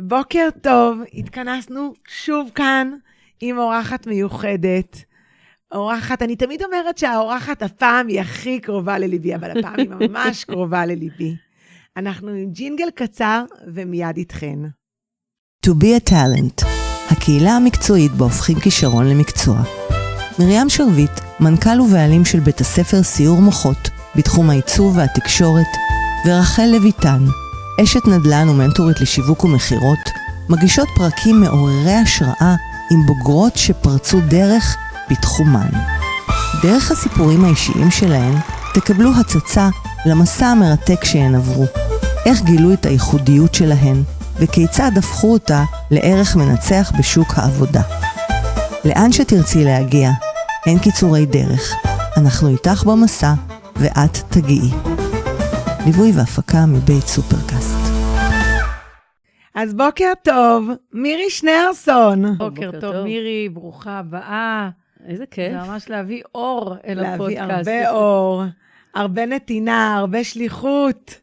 בוקר טוב, התכנסנו שוב כאן עם אורחת מיוחדת. אורחת, אני תמיד אומרת שהאורחת הפעם היא הכי קרובה לליבי, אבל הפעם היא ממש קרובה לליבי. אנחנו עם ג'ינגל קצר ומיד איתכן. To be a talent, הקהילה המקצועית בה הופכים כישרון למקצוע. מרים שרביט, מנכ"ל ובעלים של בית הספר סיור מוחות בתחום העיצוב והתקשורת, ורחל לויטן, אשת נדל"ן ומנטורית לשיווק ומחירות, מגישות פרקים מעוררי השראה עם בוגרות שפרצו דרך בתחומן. דרך הסיפורים האישיים שלהן תקבלו הצצה למסע המרתק שהן עברו, איך גילו את הייחודיות שלהן, וכיצד הפכו אותה לערך מנצח בשוק העבודה. לאן שתרצי להגיע, אין קיצורי דרך. אנחנו איתך במסע, ואת תגיעי. ליווי והפקה מבית סופרקאסט. אז בוקר טוב, מירי שניארסון. בוקר טוב, מירי, ברוכה הבאה. איזה כיף. זה ממש להביא אור אל הפודקאסט. להביא הרבה אור, הרבה נתינה, הרבה שליחות.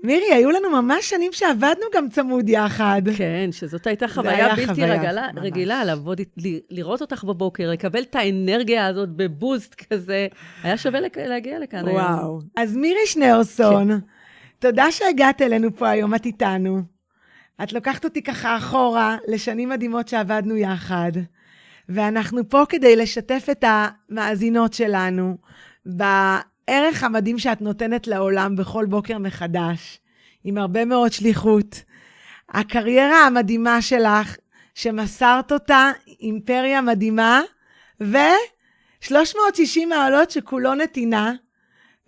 מירי, היו לנו ממש שנים שעבדנו גם צמוד יחד. כן, שזאת הייתה חוויה בלתי רגילה, לעבוד, לראות אותך בבוקר, לקבל את האנרגיה הזאת בבוסט כזה, היה שווה להגיע לכאן היום. וואו. אז מירי שניארסון, תודה שהגעת אלינו פה היום, את איתנו. את לוקחת אותי ככה אחורה לשנים מדהימות שעבדנו יחד, ואנחנו פה כדי לשתף את המאזינות שלנו בערך המדהים שאת נותנת לעולם בכל בוקר מחדש, עם הרבה מאוד שליחות. הקריירה המדהימה שלך, שמסרת אותה, אימפריה מדהימה, ו-360 מעלות שכולו נתינה,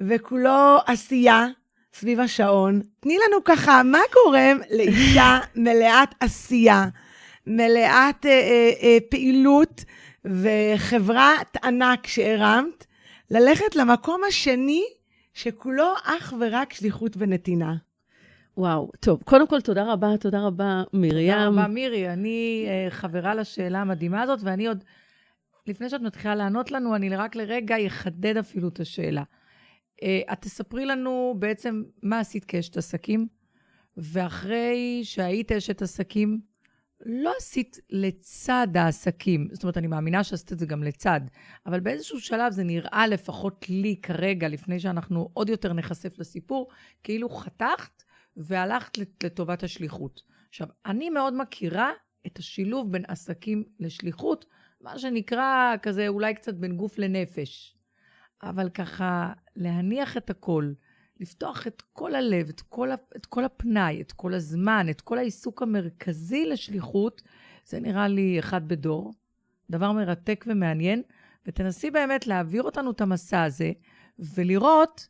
וכולו עשייה סביב השעון. תני לנו ככה, מה גורם לאישה מלאת עשייה, מלאת פעילות, וחברת ענק שהרמת, ללכת למקום השני, שכולו אך ורק שליחות ונתינה. וואו, טוב, קודם כל תודה רבה מרים. תודה רבה מירי, אני חברה לשאלה המדהימה הזאת, ואני עוד, לפני שאת מתחילה לענות לנו, אני רק לרגע אחדד אפילו את השאלה. את תספרי לנו בעצם מה עשית כאשת עסקים, ואחרי שהיית אשת עסקים, לא עשית לצד העסקים, זאת אומרת, אני מאמינה שעשית את זה גם לצד, אבל באיזשהו שלב זה נראה לפחות לי כרגע, לפני שאנחנו עוד יותר נחשף לסיפור, כאילו חתכת והלכת לטובת השליחות. עכשיו, אני מאוד מכירה את השילוב בין עסקים לשליחות, מה שנקרא כזה אולי קצת בין גוף לנפש. אבל ככה להניח את הכל, לפתוח את כל הלב, את כל הפנאי, את כל הזמן, את כל העיסוק המרכזי לשליחות, זה נראה לי אחד בדור, דבר מרתק ומעניין, ותנסי באמת להעביר אותנו את המסע הזה, ולראות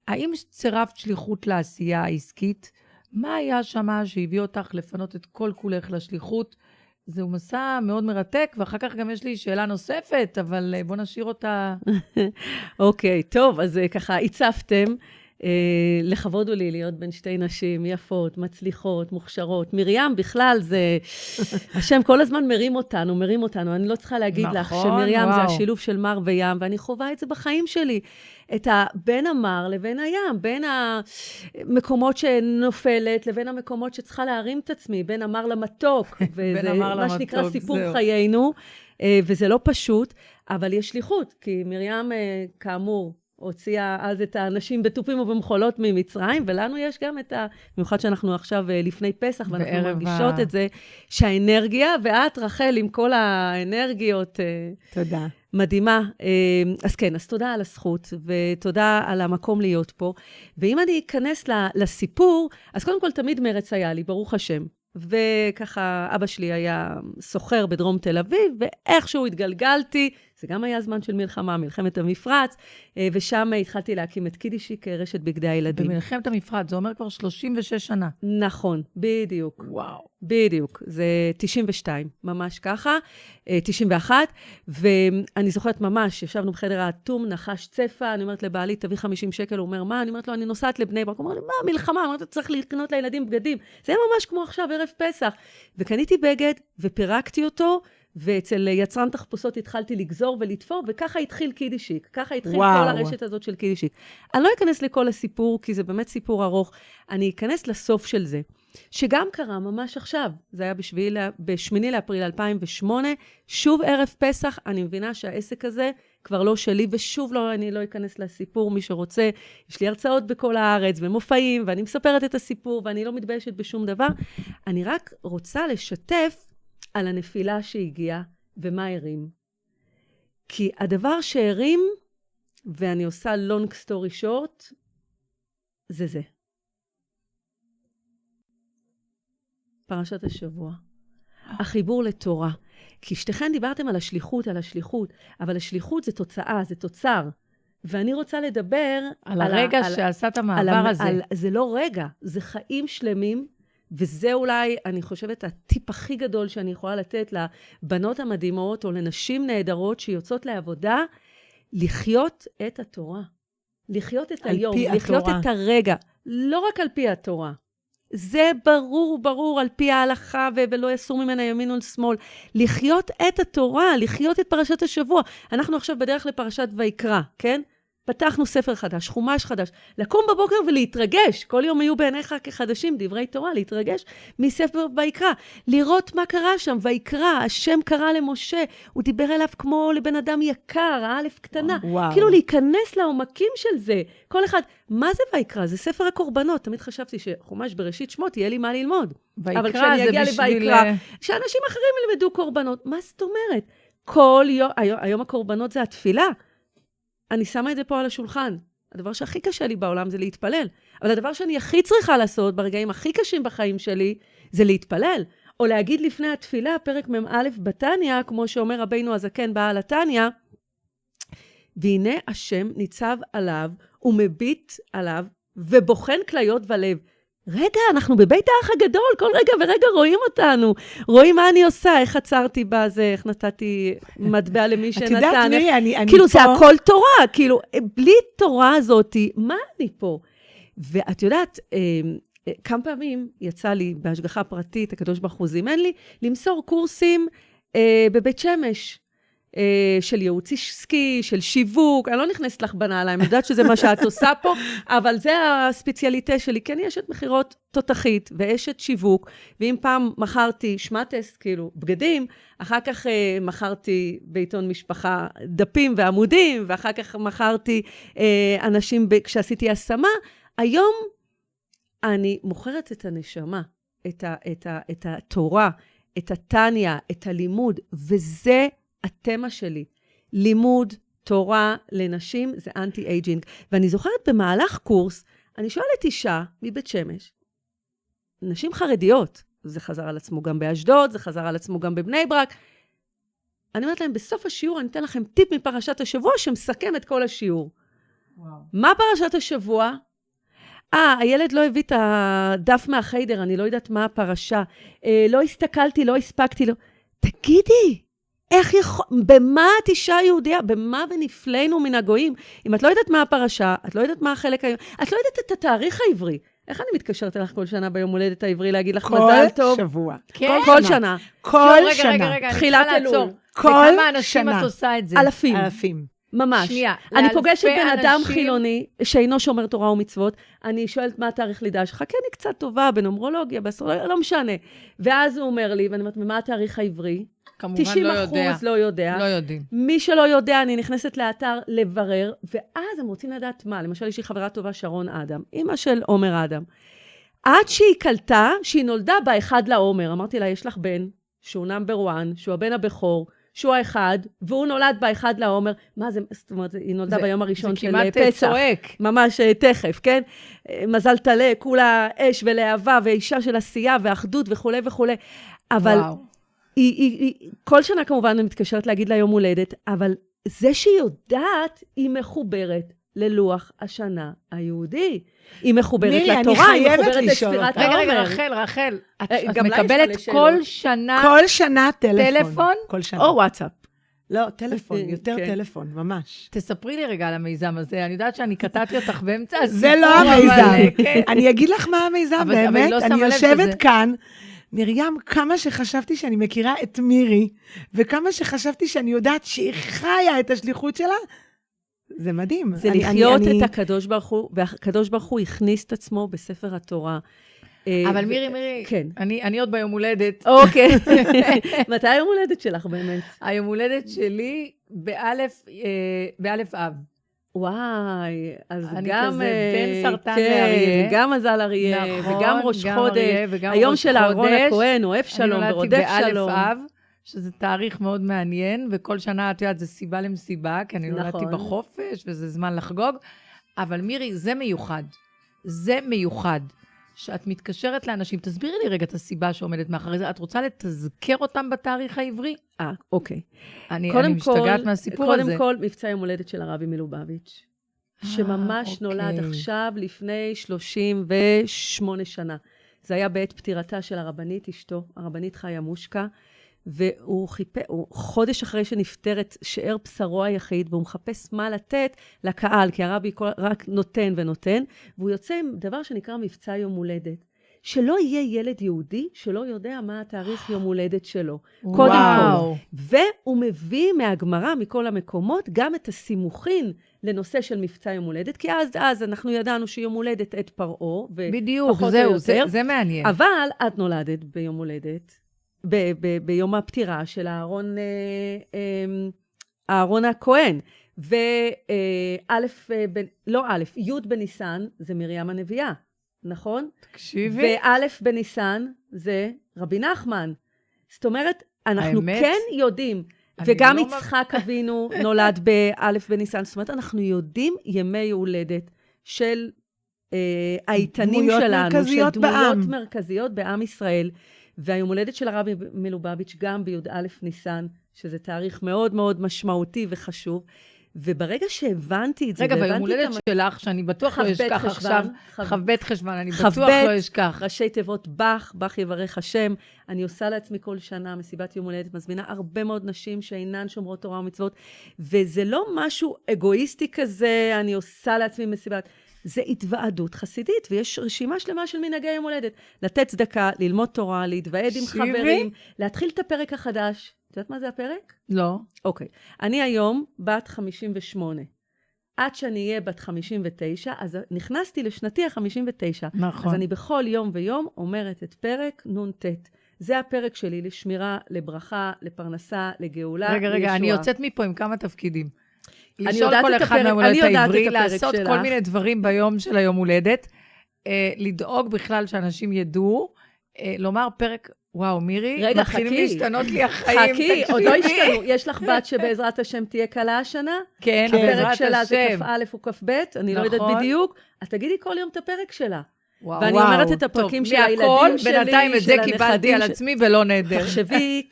האם צירפת שליחות לעשייה העסקית, מה היה שמה שהביא אותך לפנות את כל כולך לשליחות, זהו מסע מאוד מרתק, ואחר כך גם יש לי שאלה נוספת, אבל בוא נשאיר אותה. אוקיי, טוב, אז ככה הצפתם, לכבוד הוא לי להיות בין שתי נשים יפות, מצליחות, מוכשרות. מרים בכלל זה, השם כל הזמן מרים אותנו. אני לא צריכה להגיד לך שמרים זה השילוב של מר וים, ואני חווה את זה בחיים שלי. את בין המר לבין הים, בין המקומות שנופלת לבין המקומות שצריכה להרים את עצמי, בין המר למתוק, וזה מה שנקרא סיפור חיינו, וזה לא פשוט, אבל יש שליחות, כי מרים כאמור, הוציאה אז את האנשים בטופים ובמחולות ממצרים, ולנו יש גם את במיוחד שאנחנו עכשיו לפני פסח, ואנחנו מרגישות את זה, שהאנרגיה, ואת רחל עם כל האנרגיות, תודה. מדהימה. אז כן, אז תודה על הזכות, ותודה על המקום להיות פה. ואם אני אכנס לסיפור, אז קודם כל תמיד מרץ היה לי, ברוך השם. וככה אבא שלי היה סוחר בדרום תל אביב, ואיכשהו התגלגלתי, זה גם היה זמן של מלחמה, מלחמת המפרץ, ושם התחלתי להקים את קידישיק, רשת בגדי הילדים. במלחמת המפרץ, זה אומר כבר 36 שנה. נכון, בדיוק. וואו. בדיוק, זה 92, ממש ככה, 91, ואני זוכרת ממש, ישבנו בחדר האטום, נחש צפה, אני אומרת לבעלי, תביא 50 שקל, הוא אומר, מה? אני אומרת לו, אני נוסעת לבני ברק, הוא אומר לי, מה, מלחמה? אני אומרת, צריך לקנות לילדים בגדים. זה היה ממש כמו עכשיו, ערב פסח. וקניתי בגד, ופירקתי אותו, ואצל יצרן תחפושות התחלתי לגזור ולתפור, וככה התחיל קידישיק, ככה התחיל כל הרשת הזאת של קידישיק. אני לא אכנס לכל הסיפור, כי זה באמת סיפור ארוך, אני אכנס לסוף של זה. שגם קרה ממש עכשיו. זה היה ב-8 לאפריל 2008, שוב ערב פסח, אני מבינה שהעסק הזה כבר לא שלי, ושוב אני לא אכנס לסיפור, מי שרוצה, יש לי הרצאות בכל הארץ, ומופעים, ואני מספרת את הסיפור, ואני לא מתביישת בשום דבר. אני רק רוצה לשתף על הנפילה שהגיעה, ומה הרים. כי הדבר שהרים, ואני עושה long story short, זה. פרשת השבוע. החיבור לתורה. כי שתיכן דיברתם על השליחות, אבל השליחות זה תוצאה, זה תוצר. ואני רוצה לדבר על הרגע שעשה את המעבר הזה. זה לא רגע, זה חיים שלמים, וזה אולי, אני חושבת, הטיפ הכי גדול שאני יכולה לתת לבנות המדהימות, או לנשים נהדרות שיוצאות לעבודה, לחיות את התורה. לחיות את היום, לחיות את הרגע. לא רק על פי התורה. זה ברור על פי ההלכה, ולא יסור ממנה ימין או שמאל. לחיות את התורה, לחיות את פרשת השבוע. אנחנו עכשיו בדרך לפרשת ויקרא, כן? פתחנו ספר חדש, חומש חדש. לקום בבוקר ולהתרגש. כל יום היו בעיניך כחדשים דברי תורה, להתרגש מספר ויקרא. לראות מה קרה שם, ויקרא, השם קרא למשה. הוא דיבר אליו כמו לבן אדם יקר, האלף קטנה. וואו. כאילו להיכנס לעומקים של זה. כל אחד, מה זה ויקרא? זה ספר הקורבנות. תמיד חשבתי שחומש בראשית שמות יהיה לי מה ללמוד. אבל כשאני אגיע לויקרא, שאנשים אחרים ילמדו קורבנות. מה זאת אומרת? כל יום, היום הקורבנות זה התפילה. אני שמה את זה פה על השולחן. הדבר שהכי קשה לי בעולם זה להתפלל. אבל הדבר שאני הכי צריכה לעשות ברגעים הכי קשים בחיים שלי, זה להתפלל. או להגיד לפני התפילה, פרק מ"א בתניא, כמו שאומר רבינו הזקן בעל התניא, והנה השם ניצב עליו, ומביט עליו, ובוחן כליות ולב. רגע, אנחנו בבית האח הגדול, כל רגע ורגע רואים אותנו. רואים מה אני עושה, איך עצרתי בזה, איך נתתי מטבע למי שנתן. את יודעת, מירי, אני כאילו, פה... זה הכל תורה, כאילו, בלי תורה הזאת, מה אני פה? ואת יודעת, כמה פעמים יצא לי בהשגחה פרטית, הקדוש ברוך הוא זימן לי, למסור קורסים בבית שמש. של ייעוץ עסקי, של שיווק, אני לא נכנסת לך בנעליים, אני יודעת שזה מה שאת עושה פה, אבל זה הספציאליטה שלי, כי אני אשת מחירות תותחית, ואשת שיווק, ואם פעם מכרתי שמטס, כאילו, בגדים, אחר כך מכרתי בעיתון משפחה דפים ועמודים, ואחר כך מכרתי אנשים כשעשיתי השמה, היום אני מוכרת את הנשמה, את התורה, את התניא, את הלימוד, וזה התמה שלי, לימוד, תורה לנשים, זה אנטי-אייג'ינג. ואני זוכרת במהלך קורס, אני שואלת אישה מבית שמש, נשים חרדיות, זה חזר על עצמו גם באשדוד, זה חזר על עצמו גם בבני ברק, אני אומרת להם, בסוף השיעור אני אתן לכם טיפ מפרשת השבוע, שמסכם את כל השיעור. וואו. מה פרשת השבוע? הילד לא הביא את הדף מהחיידר, אני לא יודעת מה הפרשה, לא הסתכלתי, לא הספקתי, לא... תגידי, איך יכול, במה את אישה יהודיה? במה ונפלנו מן הגויים? אם את לא יודעת מה הפרשה, את לא יודעת מה החלק היום, את לא יודעת את התאריך העברי. איך אני מתקשרת אליך כל שנה ביום הולדת העברי להגיד לך מזל טוב? כל שבוע. כל שנה. כל שנה. רגע, תחילת אלול. כל וכמה אנשים שנה. את עושה את זה? אלפים. ממש. שנייה, אני פוגשת בן אדם אנשים... חילוני, שאינו שומר תורה ומצוות, אני שואלת מה התאריך לידה שלך, כי אני קצת טובה בנומרולוגיה, באסטרולוגיה, לא משנה. ואז הוא אומר לי, ואני אומרת, מה התאריך העברי? כמובן לא יודע. 90% לא יודע. לא יודעים. מי שלא יודע, אני נכנסת לאתר לברר, ואז הם רוצים לדעת מה. למשל, יש לי חברה טובה, שרון אדם, אמא של עומר אדם. עד שהיא קלטה, שהיא נולדה באחד לעומר. אמרתי לה, יש לך בן, שהוא נאמבר 1, שהוא הבן הבכור, שהוא האחד, והוא נולד באחד לעומר. מה זה, זאת אומרת, היא נולדה ביום הראשון של פסח. זה כמעט צועק. ממש תכף, כן? מזל תלה, כולה אש ולהבה, ואישה של עשייה ואחדות וכו' וכו'. אבל כל שנה כמובן אני מתקשרת להגיד לה יום הולדת, אבל זה שהיא יודעת, היא מחוברת ללוח השנה היהודי. היא מחוברת לתורה, היא מחוברת לספירת העומר. רגע, רחל, את מקבלת כל שנה... כל שנה טלפון. כל שנה. או וואטסאפ. לא, טלפון, יותר טלפון, ממש. תספרי לי רגע על המיזם הזה, אני יודעת שאני קטעתי אותך באמצע הסיפור. זה לא המיזם. אני אגיד לך מה המיזם, באמת, אני יושבת כאן, מרים, כמה שחשבתי שאני מכירה את מירי, וכמה שחשבתי שאני יודעת שהיא חיה את השליחות שלה, זה מדהים. זה לחיות את הקדוש ברוך הוא, והקדוש ברוך הוא הכניס את עצמו בספר התורה. אבל מירי, כן. אני עוד ביום הולדת. אוקיי. מתי היום הולדת שלך באמת? היום הולדת שלי באלף אב. וואי, אז אני גם... כזה בין סרטן כן, לאריה. גם מזל אריה, נכון, וגם ראש גם חודש. אריה וגם היום ראש של אהרון חודש. הכהן, אוהב שלום ורודף אני נולדתי שלום. באלף אב, שזה תאריך מאוד מעניין, וכל שנה, את יודעת, זה סיבה למסיבה, כי אני נולדתי נכון. בחופש, וזה זמן לחגוג. אבל מירי, זה מיוחד. זה מיוחד. שאת מתקשרת לאנשים, תסבירי לי רגע את הסיבה שעומדת מאחורי זה. את רוצה לתזכר אותם בתאריך העברי? אוקיי. אני משתגעת מהסיפור הזה. קודם כל, מבצע יום הולדת של הרבי מלובביץ', שממש נולד עכשיו לפני 38 שנה. זה היה בעת פטירתה של הרבנית, אשתו, הרבנית חיה מושקה, והוא חודש אחרי שנפטרת, שאר בשרו היחיד, והוא מחפש מה לתת לקהל, כי הרבי רק נותן ונותן, והוא יוצא עם דבר שנקרא מבצע יום הולדת. שלא יהיה ילד יהודי שלא יודע מה התאריך יום הולדת שלו. קודם כל. והוא מביא מהגמרא, מכל המקומות, גם את הסימוכין לנושא של מבצע יום הולדת, כי אז אנחנו ידענו שיום הולדת את פרעה, בדיוק, זהו, זה מעניין. אבל את נולדת ביום הולדת, ביום הפטירה של אהרון הכהן, י' בניסן זה מרים הנביאה, נכון? תקשיבי. ואלף בניסן זה רבי נחמן. זאת אומרת, אנחנו כן יודעים, וגם יצחק אבינו נולד באלף בניסן, זאת אומרת, אנחנו יודעים ימי הולדת של האיתנים שלנו, של דמויות מרכזיות בעם ישראל, והיום הולדת של הרבי מלובביץ' גם בי"א ניסן, שזה תאריך מאוד מאוד משמעותי וחשוב, וברגע שהבנתי את זה, רגע, והיום הולדת שלך, שאני בטוח לא אשכח עכשיו, כ"ב חשוון, אני בטוח לא אשכח. ראשי תיבות בך יברך השם, אני עושה לעצמי כל שנה מסיבת יום הולדת, מזמינה הרבה מאוד נשים שאינן שומרות תורה ומצוות, וזה לא משהו אגואיסטי כזה, אני עושה לעצמי מסיבת, זה התוועדות חסידית, ויש רשימה שלמה של מנהגי יום הולדת. לתת צדקה, ללמוד תורה, להתוועד עם חברים, להתחיל את הפרק החדש. את יודעת מה זה הפרק? לא. אוקיי. אני היום בת 58. עד שאני אהיה בת 59, אז נכנסתי לשנתי ה-59. נכון. אז אני בכל יום ויום אומרת את פרק נ"ט. זה הפרק שלי לשמירה, לברכה, לפרנסה, לגאולה, לישועה. רגע, אני יוצאת מפה עם כמה תפקידים. אני לשאול יודעת כל את אחד הפרק, מההולדת אני יודעת העברי, את הפרק לעשות שלך. כל מיני דברים ביום של היום הולדת, לדאוג בכלל שאנשים ידעו, לומר פרק, וואו, מירי, רגע, מתחילים חכי. להשתנות לי החיים, חכי, עוד לא השתנו. יש לך בת שבעזרת השם תהיה קלה השנה? כן, בעזרת הפרק שלה זה השם. כ"א או כ"ב, אני לא יודעת נכון. בדיוק. אז תגידי כל יום את הפרק שלה. וואו, ואני אומרת את הפרקים של הילדים שלי, בינתיים את זה של קיבלתי הנכדים על של- עצמי ולא נדר. תחשבי,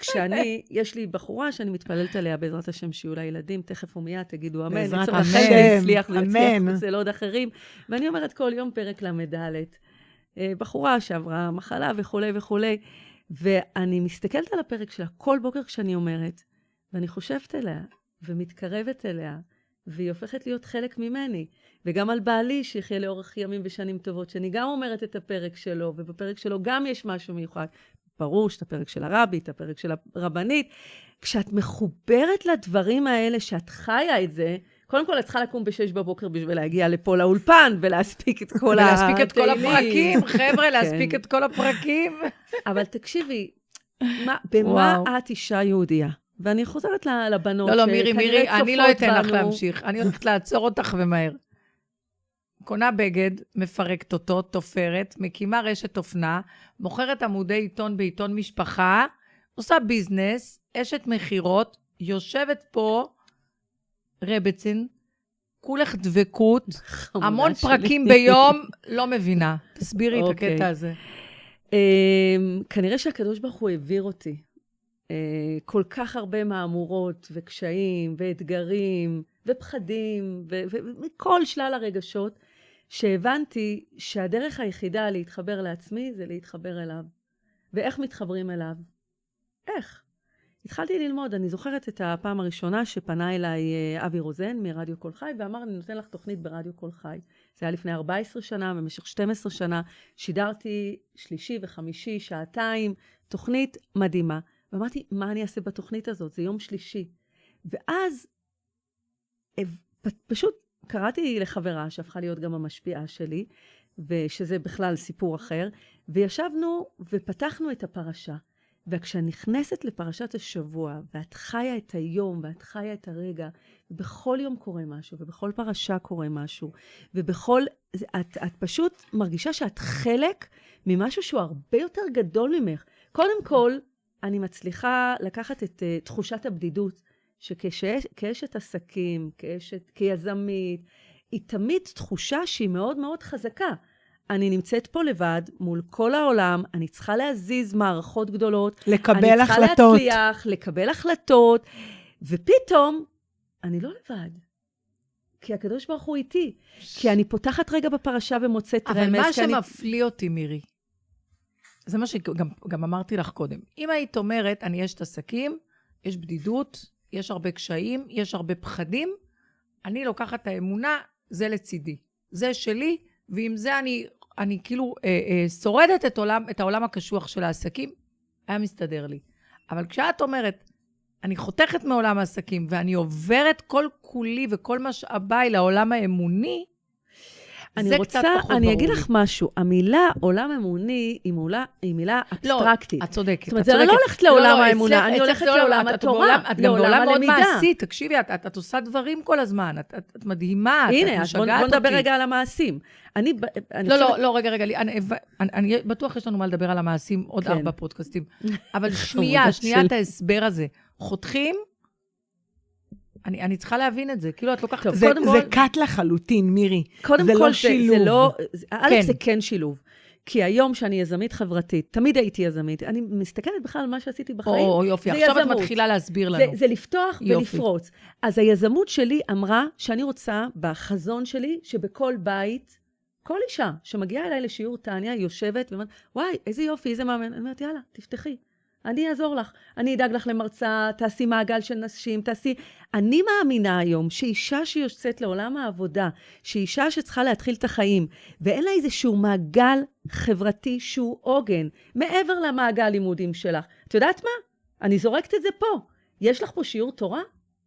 יש לי בחורה שאני מתפללת עליה בעזרת השם שיהיו לה ילדים, תכף ומיד תגידו אמן, בעזרת בצורה השם, אחרת, זה יצליח אמן. אצל עוד אחרים. ואני אומרת כל יום פרק למד', בחורה שעברה מחלה וכו' וכו', ואני מסתכלת על הפרק שלה כל בוקר כשאני אומרת, ואני חושבת אליה, ומתקרבת אליה, והיא הופכת להיות חלק ממני. וגם על בעלי שיחיה לאורך ימים ושנים טובות, שאני גם אומרת את הפרק שלו, ובפרק שלו גם יש משהו מיוחד. ברור שאת הפרק של הרבי, את הפרק של הרבנית. כשאת מחוברת לדברים האלה, שאת חיה את זה, קודם כל את צריכה לקום ב6 בבוקר בשביל להגיע לפה לאולפן, ולהספיק את כל ולהספיק את כל התהילים. הפרקים, חבר'ה, להספיק את כל הפרקים. אבל תקשיבי, במה את אישה יהודייה? ואני חוזרת לבנות לא, מירי, אני לא אתן לך בנו. להמשיך. אני הולכת לעצור אותך ומהר. קונה בגד, מפרקת אותו, תופרת, מקימה רשת אופנה, מוכרת עמודי עיתון בעיתון משפחה, עושה ביזנס, אשת מחירות, יושבת פה, רבצין, כולך דבקות, המון פרקים ביום, לא מבינה. תסבירי את הקטע הזה. כנראה שהקדוש ברוך הוא העביר אותי. כל כך הרבה מהמורות וקשיים ואתגרים ופחדים ומכל שלל הרגשות, שהבנתי שהדרך היחידה להתחבר לעצמי זה להתחבר אליו. ואיך מתחברים אליו? איך? התחלתי ללמוד, אני זוכרת את הפעם הראשונה שפנה אליי אבי רוזן מרדיו קול חי, ואמר, אני נותן לך תוכנית ברדיו קול חי. זה היה לפני 14 שנה, במשך 12 שנה, שידרתי שלישי וחמישי, שעתיים, תוכנית מדהימה. ואמרתי, מה אני אעשה בתוכנית הזאת? זה יום שלישי. ואז פשוט קראתי לחברה, שהפכה להיות גם המשפיעה שלי, ושזה בכלל סיפור אחר, וישבנו ופתחנו את הפרשה. וכשאני נכנסת לפרשת השבוע, ואת חיה את היום, ואת חיה את הרגע, ובכל יום קורה משהו, ובכל פרשה קורה משהו, את פשוט מרגישה שאת חלק ממשהו שהוא הרבה יותר גדול ממך. קודם כל, אני מצליחה לקחת את תחושת הבדידות, שכאשת עסקים, כיזמית, היא תמיד תחושה שהיא מאוד מאוד חזקה. אני נמצאת פה לבד מול כל העולם, אני צריכה להזיז מערכות גדולות. לקבל החלטות. אני צריכה להצליח, לקבל החלטות, ופתאום אני לא לבד. כי הקדוש ברוך הוא איתי. כי אני פותחת רגע בפרשה ומוצאת רמז. אבל מה שמפליא אותי, מירי, זה מה שגם אמרתי לך קודם. אם היית אומרת, אני יש את עסקים, יש בדידות, יש הרבה קשיים, יש הרבה פחדים, אני לוקחת את האמונה, זה לצידי. זה שלי, ועם זה אני כאילו שורדת את העולם הקשוח של העסקים, היה מסתדר לי. אבל כשאת אומרת, אני חותכת מעולם העסקים, ואני עוברת כל כולי וכל משאביי לעולם האמוני, זה קצת פחות ברור לי. אני אגיד לך משהו, המילה עולם אמוני היא מילה אבסטרקטית. לא, את צודקת. זאת אומרת, זה לא הולכת לעולם האמונה, אני הולכת לעולם התורה, את גם בעולם מאוד הלמידה. מעשי, תקשיבי, את עושה דברים כל הזמן, את מדהימה, הנה, את אז משגעת אותי. בוא נדבר רגע על המעשים. לא, רגע, אני בטוח יש לנו מה לדבר על המעשים עוד 4 פודקאסטים, אבל שנייה את ההסבר הזה. חותכים, אני צריכה להבין את זה, כאילו את לוקחת... זה קט לחלוטין, מירי. קודם זה כל, לא שילוב. זה כן שילוב. כי היום שאני יזמית חברתית, תמיד הייתי יזמית, אני מסתכלת בכלל על מה שעשיתי בחיים. או, יופי, עכשיו את מתחילה להסביר לנו. זה לפתוח ולפרוץ. אז היזמות שלי אמרה שאני רוצה בחזון שלי, שבכל בית, כל אישה שמגיעה אליי לשיעור טניה, יושבת ואומרת, וואי, איזה יופי, איזה מאמן. אני אומרת, יאללה, תפתחי. אני אעזור לך, אני אדאג לך למרצה, תעשי מעגל של נשים, אני מאמינה היום שאישה שיוצאת לעולם העבודה, שאישה שצריכה להתחיל את החיים, ואין לה איזשהו מעגל חברתי שהוא עוגן, מעבר למעגל לימודים שלך. את יודעת מה? אני זורקת את זה פה. יש לך פה שיעור תורה?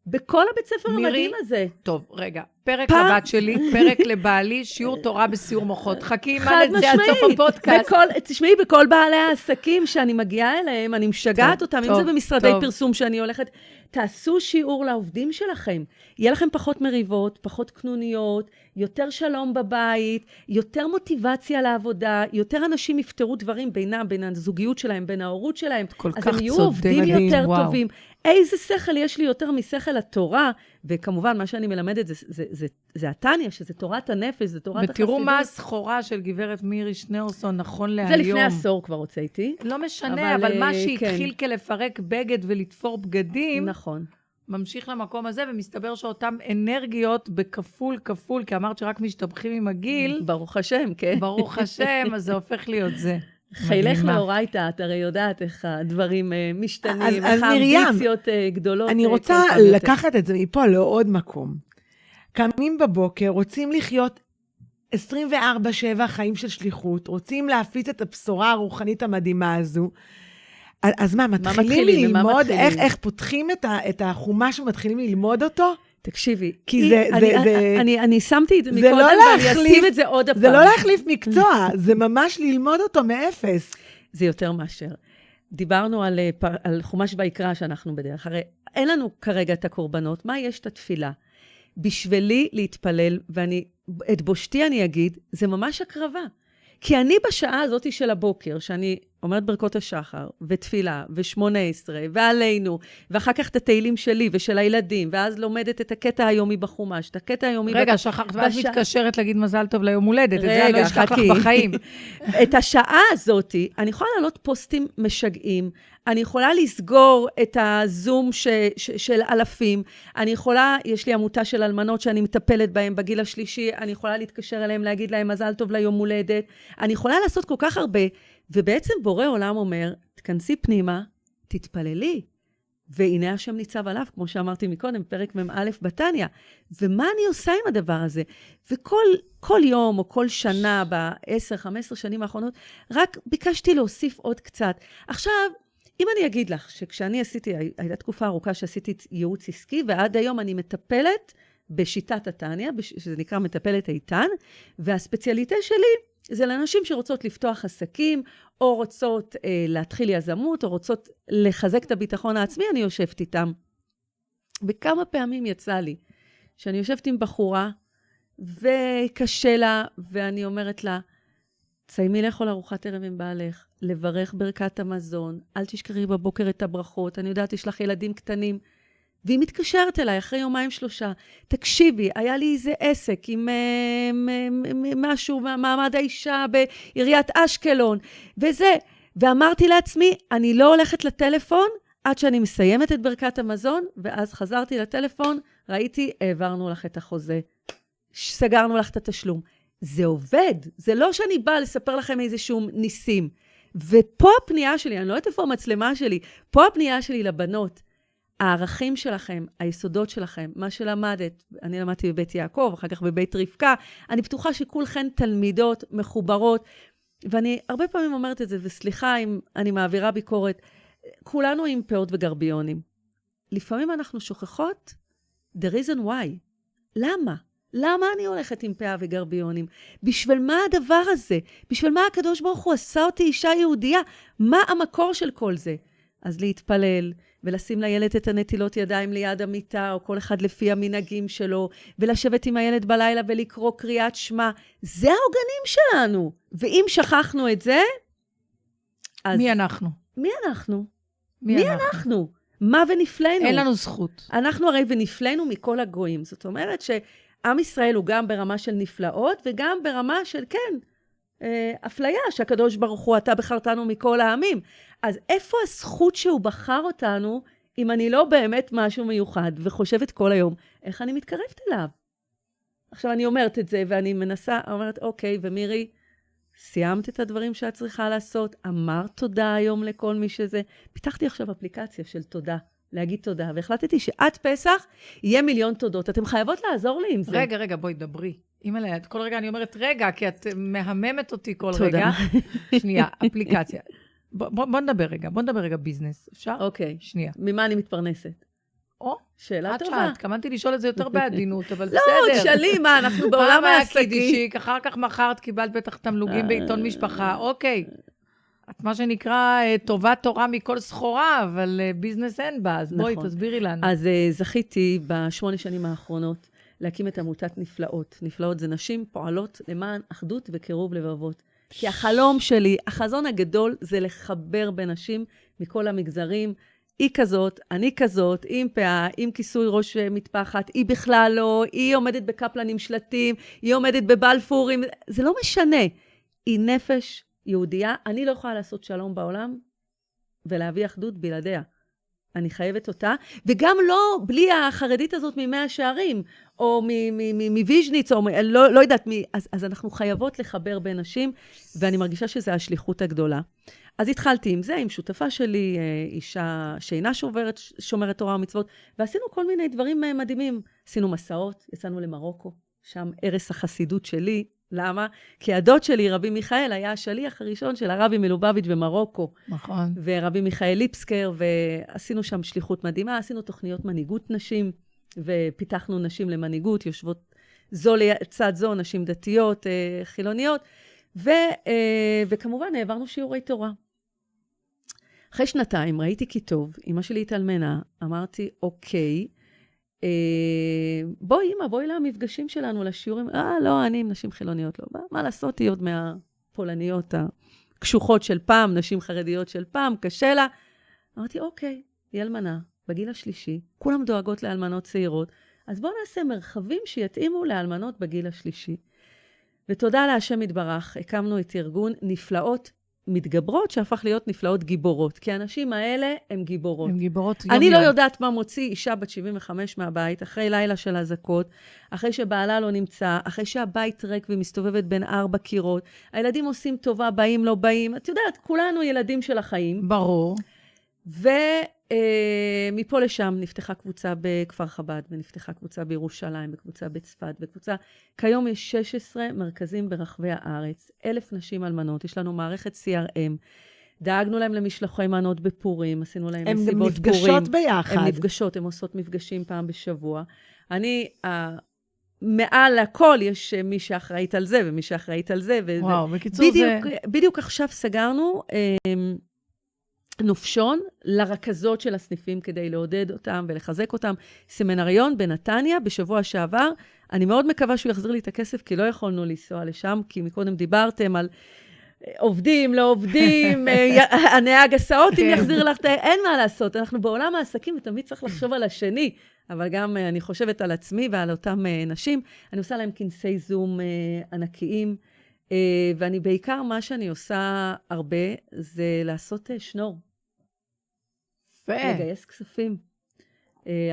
בכל הבית ספר המדהים הזה. טוב, רגע. פרק לבת שלי, פרק לבעלי, שיעור תורה בסיור מוחות. חכי מה לזה עד סוף הפודקאסט. תשמעי, בכל בעלי העסקים שאני מגיעה אליהם, אני משגעת אותם, אם זה במשרדי פרסום שאני הולכת, תעשו שיעור לעובדים שלכם. יהיה לכם פחות מריבות, פחות קנוניות, יותר שלום בבית, יותר מוטיבציה לעבודה, יותר אנשים יפתרו דברים בינם, בין הזוגיות שלהם, בין ההורות שלהם. אז הם יהיו עובדים יותר טובים. איזה שכל יש לי יותר משכל התורה, וכמובן מה שאני מלמדת זה התניה, שזה תורת הנפש, זה תורת החסידות. ותראו מה הסחורה של גברת מירי שניאורסון נכון להיום. זה לפני עשור כבר הוצאתי. לא משנה, אבל מה שהתחיל כלפרק בגד ולתפור בגדים, נכון. ממשיך למקום הזה, ומסתבר שאותם אנרגיות בכפול, כי אמרת שרק משתבחים עם הגיל. ברוך השם, כן. ברוך השם, אז זה הופך להיות זה. חילך לאורייתא, את הרי יודעת איך הדברים משתנים, איך האמביציות גדולות. אני רוצה לקחת את זה מפה לעוד מקום. קמים בבוקר, רוצים לחיות 24/7 חיים של שליחות, רוצים להפיץ את הבשורה הרוחנית המדהימה הזו. אז מה, מתחילים ללמוד? איך פותחים את החומש ומתחילים ללמוד אותו? תקשיבי, כי אני שמתי את זה מקודם, ואני אשים את זה עוד הפעם. זה לא להחליף מקצוע, זה ממש ללמוד אותו מאפס. זה יותר מאשר. דיברנו על חומש ויקרא שאנחנו בדרך. הרי אין לנו כרגע את הקורבנות. מה יש את התפילה? בשבילי להתפלל, את בושתי אני אגיד, זה ממש הקרבה. כי אני בשעה הזאת של הבוקר, שאני אומרת ברכות השחר, ותפילה, ו18, ועלינו, ואחר כך את התהילים שלי ושל הילדים, ואז לומדת את הקטע היומי בחומש, את הקטע היומי... רגע, שכחת, ואז מתקשרת להגיד מזל טוב ליום הולדת, את זה אני לא אשכח לך בחיים. את השעה הזאת, אני יכולה לעלות פוסטים משגעים, אני יכולה לסגור את הזום של אלפים, אני יכולה, יש לי עמותה של אלמנות שאני מטפלת בהם בגיל השלישי, אני יכולה להתקשר אליהם, להגיד להם מזל טוב ליום הולדת, אני יכולה לעשות כל כך הרבה, ובעצם בורא עולם אומר, תכנסי פנימה, תתפללי, והנה השם ניצב עליו, כמו שאמרתי מקודם, פרק מ"א בתניא, ומה אני עושה עם הדבר הזה? וכל יום או כל שנה, ב10-15 שנים האחרונות, רק ביקשתי להוסיף עוד קצת. עכשיו, אם אני אגיד לך שכשאני עשיתי, הייתה תקופה ארוכה שעשיתי ייעוץ עסקי, ועד היום אני מטפלת בשיטת התניא, שזה נקרא מטפלת איתן, והספציאליטה שלי זה לאנשים שרוצות לפתוח עסקים, או רוצות להתחיל יזמות, או רוצות לחזק את הביטחון העצמי, אני יושבת איתם. וכמה פעמים יצא לי שאני יושבת עם בחורה, וקשה לה, ואני אומרת לה, תסיימי לאכול ארוחת ערב עם בעלך, לברך ברכת המזון, אל תשכחי בבוקר את הברכות, אני יודעת, יש לך ילדים קטנים, והיא מתקשרת אליי אחרי 2-3, תקשיבי, היה לי איזה עסק עם משהו, מעמד האישה בעיריית אשקלון, וזה, ואמרתי לעצמי, אני לא הולכת לטלפון, עד שאני מסיימת את ברכת המזון, ואז חזרתי לטלפון, ראיתי, העברנו לך את החוזה, סגרנו לך את התשלום. זה עובד, זה לא שאני באה לספר לכם איזשהו ניסים. ופה הפנייה שלי, אני לא יודעת איפה המצלמה שלי, פה הפנייה שלי לבנות, הערכים שלכם, היסודות שלכם, מה שלמדת, אני למדתי בבית יעקב, אחר כך בבית רבקה, אני בטוחה שכולכן תלמידות מחוברות, ואני הרבה פעמים אומרת את זה, וסליחה אם אני מעבירה ביקורת, כולנו עם פאות וגרביונים. לפעמים אנחנו שוכחות the reason why. למה? למה אני הולכת עם פאה וגרביונים? בשביל מה הדבר הזה? בשביל מה הקדוש ברוך הוא עשה אותי אישה יהודייה? מה המקור של כל זה? אז להתפלל ולשים לילד את הנטילות ידיים ליד המיטה, או כל אחד לפי המנהגים שלו, ולשבת עם הילד בלילה ולקרוא קריאת שמע. זה העוגנים שלנו. ואם שכחנו את זה, אז... מי אנחנו? מי אנחנו? מי אנחנו? מה ונפלנו? אין לנו זכות. אנחנו הרי ונפלנו מכל הגויים. זאת אומרת שעם ישראל הוא גם ברמה של נפלאות, וגם ברמה של, כן, אפליה, שהקדוש ברוך הוא, אתה בחרתנו מכל העמים. אז איפה הזכות שהוא בחר אותנו, אם אני לא באמת משהו מיוחד, וחושבת כל היום, איך אני מתקרבת אליו? עכשיו אני אומרת את זה, ואני מנסה, אומרת, אוקיי, ומירי, סיימת את הדברים שאת צריכה לעשות, אמרת תודה היום לכל מי שזה. פיתחתי עכשיו אפליקציה של תודה, להגיד תודה, והחלטתי שעד פסח יהיה 1,000,000 תודות. אתם חייבות לעזור לי עם זה. רגע, בואי, דברי. אימא'לה, כל רגע אני אומרת, רגע, כי את מהממת אותי כל תודה. רגע. שנייה, אפליקציה. בוא נדבר רגע ביזנס, אפשר? אוקיי. שנייה. ממה אני מתפרנסת? או, שאלה את טובה. שאלת, התכוונתי לשאול את זה יותר בעדינות, אבל לא, בסדר. תשאלי, מה, אנחנו בעולם פעם היה העסקי. קידישיק, אחר כך מחרת קיבלת בטח תמלוגים בעיתון משפחה, אוקיי. את מה שנקרא טובת תורה מכל סחורה, אבל ביזנס אין בה, אז בואי, תסבירי לנו. אז זכיתי ב8 שנים האחרונות להקים את עמותת נפלאות. נפלאות זה נשים פועלות למען אחדות וקירוב לבבות. כי החלום שלי, החזון הגדול, זה לחבר בין נשים מכל המגזרים. היא כזאת, אני כזאת, עם פאה, עם כיסוי ראש מטפחת, היא בכלל לא, היא עומדת בקפלן עם שלטים, היא עומדת בבלפור, זה לא משנה. היא נפש יהודייה, אני לא יכולה לעשות שלום בעולם ולהביא אחדות בלעדיה. אני חייבת אותה, וגם לא בלי החרדית הזאת ממאה שערים, או מוויז'ניץ, או לא יודעת מי, אז אנחנו חייבות לחבר בין נשים, ואני מרגישה שזו השליחות הגדולה. אז התחלתי עם זה, עם שותפה שלי, אישה שאינה שומרת תורה ומצוות, ועשינו כל מיני דברים מדהימים. עשינו מסעות, יצאנו למרוקו, שם ערש החסידות שלי. למה? כי הדוד שלי, רבי מיכאל, היה השליח הראשון של הרבי מלובביץ' במרוקו. נכון. ורבי מיכאל ליפסקר, ועשינו שם שליחות מדהימה, עשינו תוכניות מנהיגות נשים, ופיתחנו נשים למנהיגות, יושבות זו לצד זו, נשים דתיות, חילוניות, וכמובן העברנו שיעורי תורה. אחרי 2 ראיתי כי טוב, אמא שלי התאלמנה, אמרתי, אוקיי, בואי אמא, בואי למפגשים שלנו, לשיעורים, לא, אני עם נשים חילוניות, לא, מה לעשות, היא עוד מהפולניות הקשוחות של פעם, נשים חרדיות של פעם, קשה לה. אמרתי, אוקיי, היא אלמנה, בגיל השלישי, כולם דואגות לאלמנות צעירות, אז בואו נעשה מרחבים שיתאימו לאלמנות בגיל השלישי. ותודה להשם יתברך, הקמנו את ארגון נפלאות מתגברות, שהפך להיות נפלאות גיבורות. כי האנשים האלה הם גיבורות. הם גיבורות יום אני יום. לא יודעת מה מוציא אישה בת 75 מהבית, אחרי לילה של הזקות, אחרי שבעלה לא נמצא, אחרי שהבית ריק ומסתובבת בין 4 קירות, הילדים עושים טובה, באים, לא באים. את יודעת, כולנו ילדים של החיים. ברור. ומפה לשם נפתחה קבוצה בכפר חב"ד, ונפתחה קבוצה בירושלים, וקבוצה בצפת, וקבוצה... כיום יש 16 מרכזים ברחבי הארץ, 1,000 נשים אלמנות, יש לנו מערכת CRM, דאגנו להם למשלוחי מנות בפורים, עשינו להם מסיבות פורים. הן נפגשות ביחד. הן נפגשות, הן עושות מפגשים פעם בשבוע. אני, מעל הכל יש מי שאחראית על זה, ומי שאחראית על זה. וואו, בקיצור זה... בדיוק עכשיו סגרנו נופשון לרכזות של הסניפים, כדי לעודד אותם ולחזק אותם. סמינריון בנתניה, בשבוע שעבר. אני מאוד מקווה שהוא יחזיר לי את הכסף, כי לא יכולנו לנסוע לשם, כי מקודם דיברתם על עובדים, לא עובדים, הנהג הסעות, אם יחזיר לך, אין מה לעשות. אנחנו בעולם העסקים, ותמיד צריך לחשוב על השני, אבל גם אני חושבת על עצמי ועל אותם נשים. אני עושה להם כנסי זום ענקיים, ואני בעיקר, מה שאני עושה הרבה, זה לעשות שנור. לגייס כספים.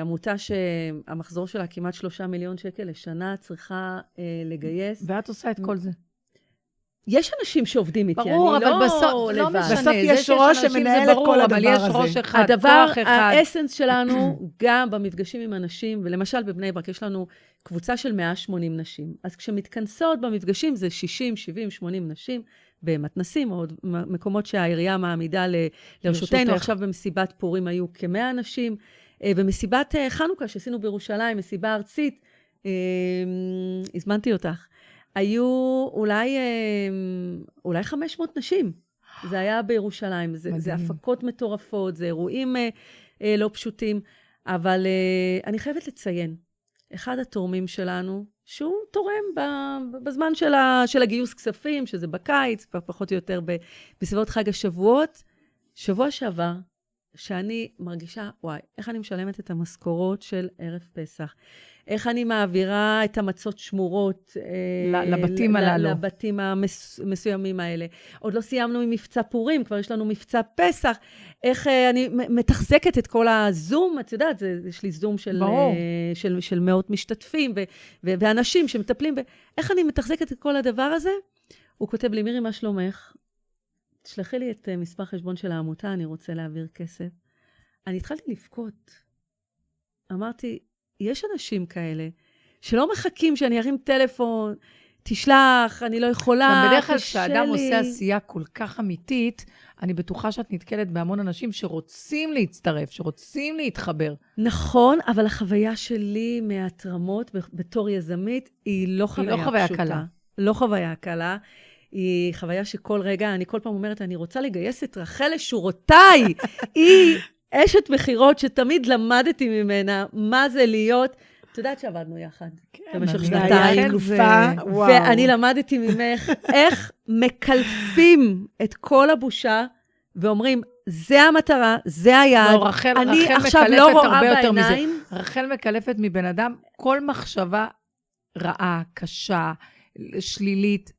עמותה שהמחזור שלה כמעט 3 מיליון שקל לשנה, צריכה לגייס. ואת עושה את כל זה. יש אנשים שעובדים איתי, ברור, אני אבל לא בסוף, לבד. בסוף יש ראש שמנהל את כל הדבר הזה. אבל יש ראש אחד, הדבר, כוח אחד. האסנס שלנו, גם במפגשים עם אנשים, ולמשל בבני ברק יש לנו קבוצה של 180 נשים. אז כשמתכנסות במפגשים זה 60, 70, 80 נשים, במתנסים, או מקומות שהעירייה מעמידה לרשותנו. עכשיו במסיבת פורים היו כ100 אנשים, ומסיבת חנוכה שעשינו בירושלים, מסיבה ארצית, הזמנתי אותך. היו אולי 500 נשים. זה היה בירושלים. זה הפקות מטורפות, זה אירועים לא פשוטים. אבל אני חייבת לציין, אחד התורמים שלנו, שהוא תורם בזמן של הגיוס כספים, שזה בקיץ, פחות או יותר בסביבות חג השבועות, שבוע שעבר, שאני מרגישה, וואי, איך אני משלמת את המשכורות של ערב פסח? איך אני מעבירה את המצות שמורות לבתים הללו. לבתים המסוימים האלה. עוד לא סיימנו עם מבצע פורים, כבר יש לנו מבצע פסח. איך אני מתחזקת את כל הזום, את יודעת, יש לי זום של מאות משתתפים ואנשים שמטפלים. איך אני מתחזקת את כל הדבר הזה? הוא כותב לי, מירי, מה שלומך? תשלחי לי את מספר חשבון של העמותה, אני רוצה להעביר כסף. אני התחלתי לבכות. אמרתי, יש אנשים כאלה שלא מחכים שאני ארים טלפון, תשלח, אני לא יכולה, בדרך כלל כשאדם עושה עשייה כל כך אמיתית, אני בטוחה שאת נתקלת בהמון אנשים שרוצים להצטרף, שרוצים להתחבר. נכון, אבל החוויה שלי מהתרמות בתור יזמית היא לא חוויה פשוטה. לא חוויה קלה. היא חוויה שכל רגע, אני כל פעם אומרת, אני רוצה לגייס את רחל לשורותיי. היא אשת מחירות שתמיד למדתי ממנה מה זה להיות. את יודעת שעבדנו יחד. במשך שנתיים. ואני למדתי ממך איך מקלפים את כל הבושה, ואומרים, זה המטרה, זה היעד. לא, רחל מקלפת הרבה יותר מזה. רחל מקלפת מבן אדם, כל מחשבה רעה, קשה, שלילית,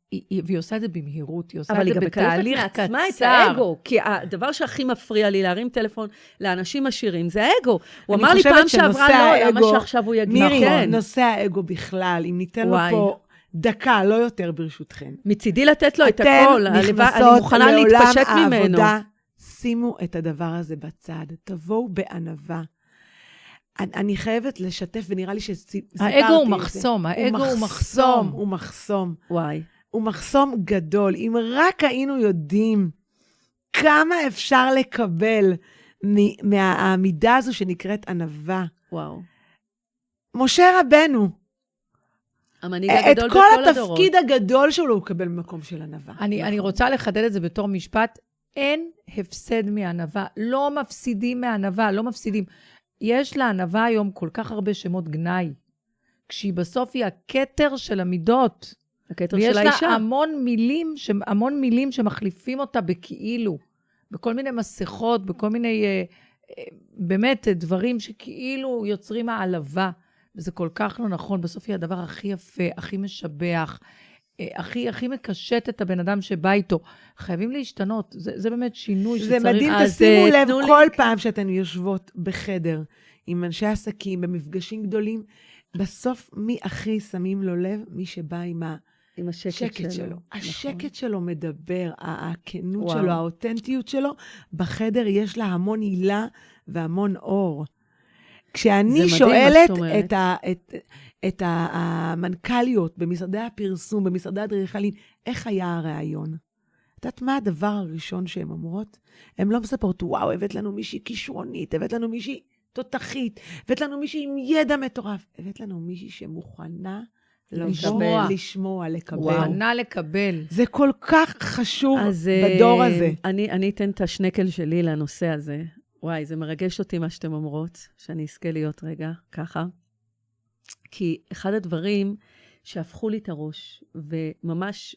והיא עושה את זה במהירות, היא עושה את זה בתהליך קצר. אבל היא גם מקלפת מעצמה את האגו, כי הדבר שהכי מפריע לי להרים טלפון לאנשים עשירים, זה האגו. הוא אמר לי פעם שעברה, לא, למה שעכשיו הוא יגיד. מירי, נושא האגו בכלל, אם ניתן לו פה דקה, לא יותר ברשותכם. מצידי לתת לו את הכל, אני מוכנה להתפשט ממנו. העבודה, שימו את הדבר הזה בצד, תבואו בענווה. אני חייבת לשתף, ונראה לי שסיפרתי את זה. האגו הוא מחסום, האגו הוא מחסום. הוא מחסום. וואי. הוא מחסום גדול. אם רק היינו יודעים כמה אפשר לקבל מהעמידה הזו שנקראת ענווה. וואו. משה רבנו. המנהיג הגדול בכל הדורות. את כל התפקיד הגדול שלו הוא קבל במקום של ענווה. אני רוצה לחדד את זה בתור משפט. אין הפסד מענווה. לא מפסידים מענווה, לא מפסידים. יש לענווה היום כל כך הרבה שמות גנאי, כשהיא בסוף היא הכתר של המידות. הכתר של האישה. ויש לה המון מילים שמחליפים אותה בכאילו, בכל מיני מסכות, בכל מיני, באמת, דברים שכאילו יוצרים העלבה, וזה כל כך לא נכון. בסוף היא הדבר הכי יפה, הכי משבח, הכי מקשט את הבן אדם שבא איתו. חייבים להשתנות, זה באמת שינוי שצריך. זה מדהים, תשימו לב כל פעם שאתן יושבות בחדר עם אנשי עסקים, במפגשים גדולים, בסוף מי הכי שמים לו לב? מי שבא עם השקט שלו. השקט שלו מדבר, הכנות שלו, האותנטיות שלו, בחדר יש לה המון הילה והמון אור. כשאני שואלת את המנכ"ליות במשרדי הפרסום, במשרדי אדריכלים, איך היה הרעיון? את יודעת מה הדבר הראשון שהן אומרות? הן לא מספרות, וואו, הבאת לנו מישהי כישרונית, הבאת לנו מישהי תותחית, הבאת לנו מישהי עם ידע מטורף, הבאת לנו מישהי שמוכנה לשמוע, לקבל. מוכנה לקבל. זה כל כך חשוב בדור הזה. אני אתן את השנקל שלי לנושא הזה. וואי, זה מרגש אותי מה שאתם אומרות, שאני אזכה להיות רגע ככה. כי אחד הדברים שהפכו לי את הראש, וממש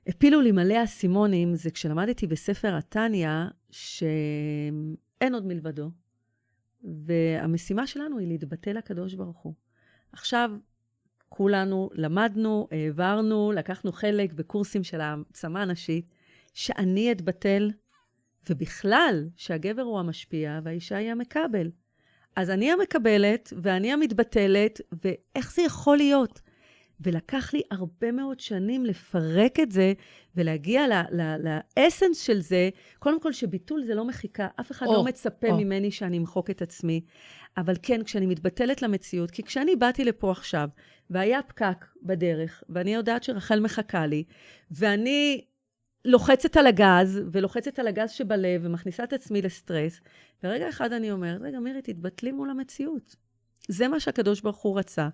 הפילו לי מלא אסימונים, זה כשלמדתי בספר התניה, שאין עוד מלבדו. והמשימה שלנו היא להתבטא לקדוש ברוך הוא. עכשיו, כולנו למדנו, העברנו, לקחנו חלק בקורסים של העצמה הנשית, שאני אתבטל, ובכלל, שהגבר הוא המשפיע והאישה היא המקבל. אז אני המקבלת ואני המתבטלת, ואיך זה יכול להיות? ולקח לי הרבה מאוד שנים לפרק את זה, ולהגיע לאסנס של זה, קודם כל שביטול זה לא מחיקה, אף אחד לא מצפה ממני שאני אמחוק את עצמי, אבל כן, כשאני מתבטלת למציאות, כי כשאני באתי לפה עכשיו, והיה פקק בדרך, ואני יודעת שרחל מחכה לי, ואני לוחצת על הגז, ולוחצת על הגז שבלב, ומכניסה את עצמי לסטרס, ורגע אחד אני אומרת, רגע מירי, תתבטלי מול המציאות. זה מה שהקדוש ברוך הוא רצה.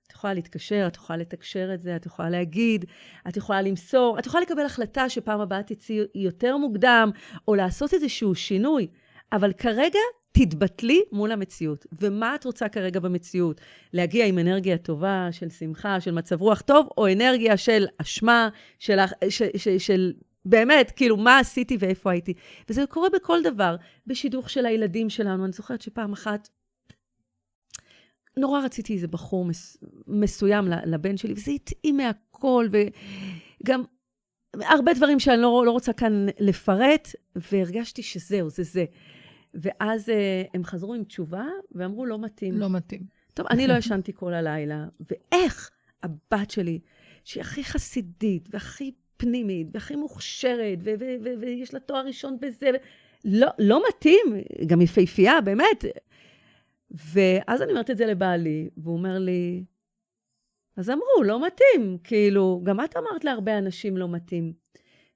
את יכולה להתקשר, את יכולה לתקשר את זה, את יכולה להגיד, את יכולה למסור, את יכולה לקבל החלטה שפעם הבאה תצאי יותר מוקדם, או לעשות איזשהו שינוי, אבל כרגע תתבטלי מול המציאות. ומה את רוצה כרגע במציאות? להגיע עם אנרגיה טובה, של שמחה, של מצב רוח טוב, או אנרגיה של אשמה, של באמת, כאילו, מה עשיתי ואיפה הייתי. וזה קורה בכל דבר, בשידוך של הילדים שלנו. אני זוכרת שפעם אחת, נורא רציתי איזה בחור מסוים לבן שלי, וזה התאים מהכל, וגם הרבה דברים שאני לא רוצה כאן לפרט, והרגשתי שזהו, זה. ואז הם חזרו עם תשובה, ואמרו, לא מתאים. לא מתאים. טוב, אני לא ישנתי כל הלילה, ואיך הבת שלי, שהיא הכי חסידית, והכי פנימית, והכי מוכשרת, ויש לה תואר ראשון בזה, לא מתאים, גם יפהפייה, באמת. ואז אני אומרת את זה לבעלי, והוא אומר לי, אז אמרו, לא מתאים, כאילו, גם את אמרת להרבה אנשים לא מתאים.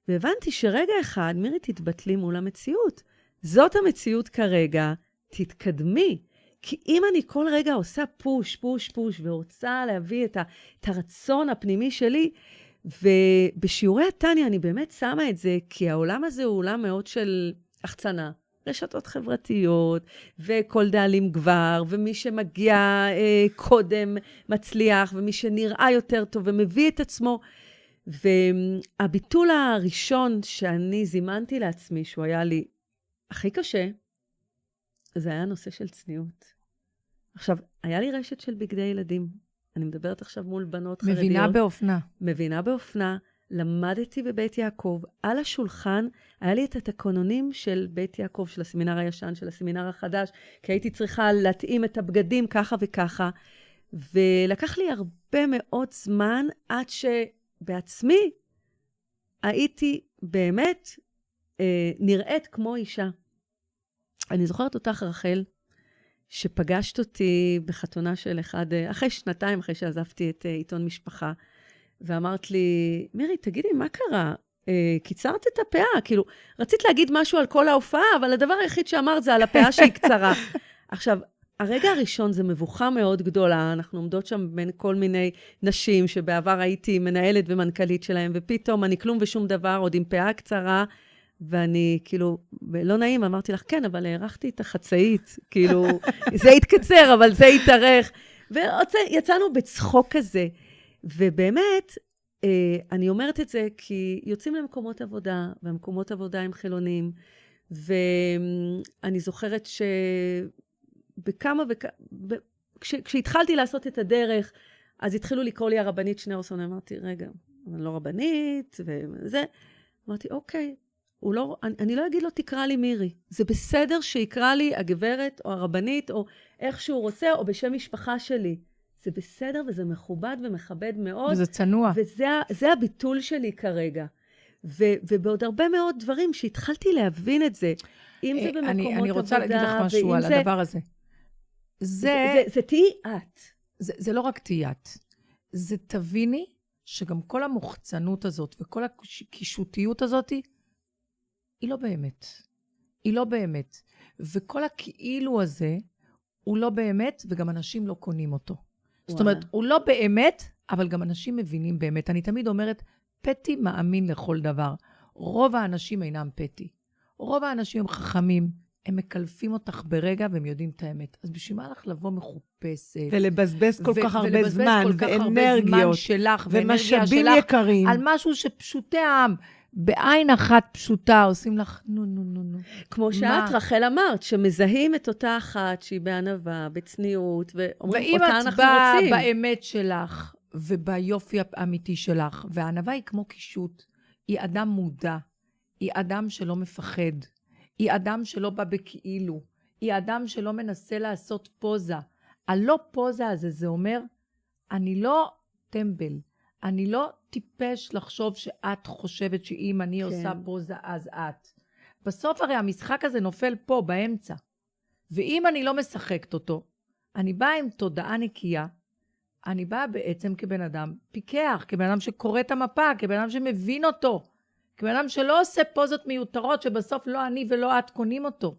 והבנתי שרגע אחד, מירי, תתבטלי מול המציאות. זאת המציאות כרגע, תתקדמי. כי אם אני כל רגע עושה פוש, ורוצה להביא את הרצון הפנימי שלי, ובשיעורי התניה אני באמת שמה את זה, כי העולם הזה הוא עולם מאוד של החצנה. רשתות חברתיות, וכל דאלים גבר, ומי שמגיע קודם מצליח, ומי שנראה יותר טוב ומביא את עצמו. והביטול הראשון שאני זימנתי לעצמי, שהוא היה לי הכי קשה, זה היה נושא של צניעות. עכשיו, היה לי רשת של בגדי ילדים. אני מדברת עכשיו מול בנות חרדיות. מבינה באופנה. למדתי בבית יעקב, על השולחן היה לי את התקנונים של בית יעקב, של הסמינר הישן, של הסמינר החדש, כי הייתי צריכה להתאים את הבגדים ככה וככה, ולקח לי הרבה מאוד זמן, עד שבעצמי הייתי באמת נראית כמו אישה. אני זוכרת אותך, רחל, שפגשת אותי בחתונה של אחד, אחרי שנתיים, אחרי שעזבתי את עיתון משפחה, ואמרת לי, מירי, תגידי, מה קרה? קיצרת את הפאה, כאילו, רצית להגיד משהו על כל ההופעה, אבל הדבר היחיד שאמרת זה על הפאה שהיא קצרה. עכשיו, הרגע הראשון זה מבוכה מאוד גדולה, אנחנו עומדות שם בין כל מיני נשים, שבעבר הייתי מנהלת ומנכ"לית שלהם, ופתאום אני כלום ושום דבר, עוד עם פאה קצרה, ואני כאילו, לא נעים, אמרתי לך, כן, אבל הערכתי את החצאית, כאילו, זה התקצר, אבל זה התארך, ויצאנו בצחוק כזה, ובאמת, אני אומרת את זה כי יוצאים למקומות עבודה, והמקומות עבודה הם חילונים, ואני זוכרת כשהתחלתי לעשות את הדרך, אז התחילו לקרוא לי הרבנית שניאורסון, אמרתי, רגע, אני לא רבנית, וזה, אמרתי, אוקיי, אני לא אגיד לו, תקרא לי מירי. זה בסדר שיקרא לי הגברת או הרבנית, או איך שהוא רוצה, או בשם משפחה שלי. זה בסדר וזה מכובד ומכבד מאוד. וזה צנוע. וזה הביטול שלי כרגע. ובעוד הרבה מאוד דברים שהתחלתי להבין את זה. אם זה במקומות עבודה, אני רוצה להגיד לך משהו על הדבר הזה. זה תהי את. זה לא רק תהי את. זה תביני שגם כל המוחצנות הזאת וכל הקישוטיות הזאת, היא לא באמת. היא לא באמת. וכל הכאילו הזה, הוא לא באמת, וגם אנשים לא קונים אותו. זאת אומרת, הוא לא באמת, אבל גם אנשים מבינים באמת. אני תמיד אומרת, פטי מאמין לכל דבר. רוב האנשים אינם פטי. רוב האנשים הם חכמים, הם מקלפים אותך ברגע והם יודעים את האמת. אז בשביל מה לך לבוא מחופשת? ולבזבז כל כך הרבה ולבזבז זמן, כל כך הרבה ואנרגיות, זמן שלך, ואנרגיה ומשאבים שלך, יקרים. על משהו שפשוטי העם, בעין אחת פשוטה, עושים לך נו. כמו שאת, רחל, אמרת, שמזהים את אותה אחת שהיא בענווה, בצניעות, ואומרים, אותה אנחנו רוצים. ואם את באה באמת שלך, וביופי האמיתי שלך, והענווה היא כמו קישוט, היא אדם מודע, היא אדם שלא מפחד, היא אדם שלא בא בכאילו, היא אדם שלא מנסה לעשות פוזה. הלא פוזה הזה, זה אומר, אני לא טמבל, אני לא טיפש לחשוב שאת חושבת שאם אני עושה פוזה, אז את. בסוף הרי המשחק הזה נופל פה, באמצע. ואם אני לא משחקת אותו, אני באה עם תודעה נקייה, אני באה בעצם כבן אדם פיקח, כבן אדם שקורא את המפה, כבן אדם שמבין אותו, כבן אדם שלא עושה פוזות מיותרות, שבסוף לא אני ולא את קונים אותו.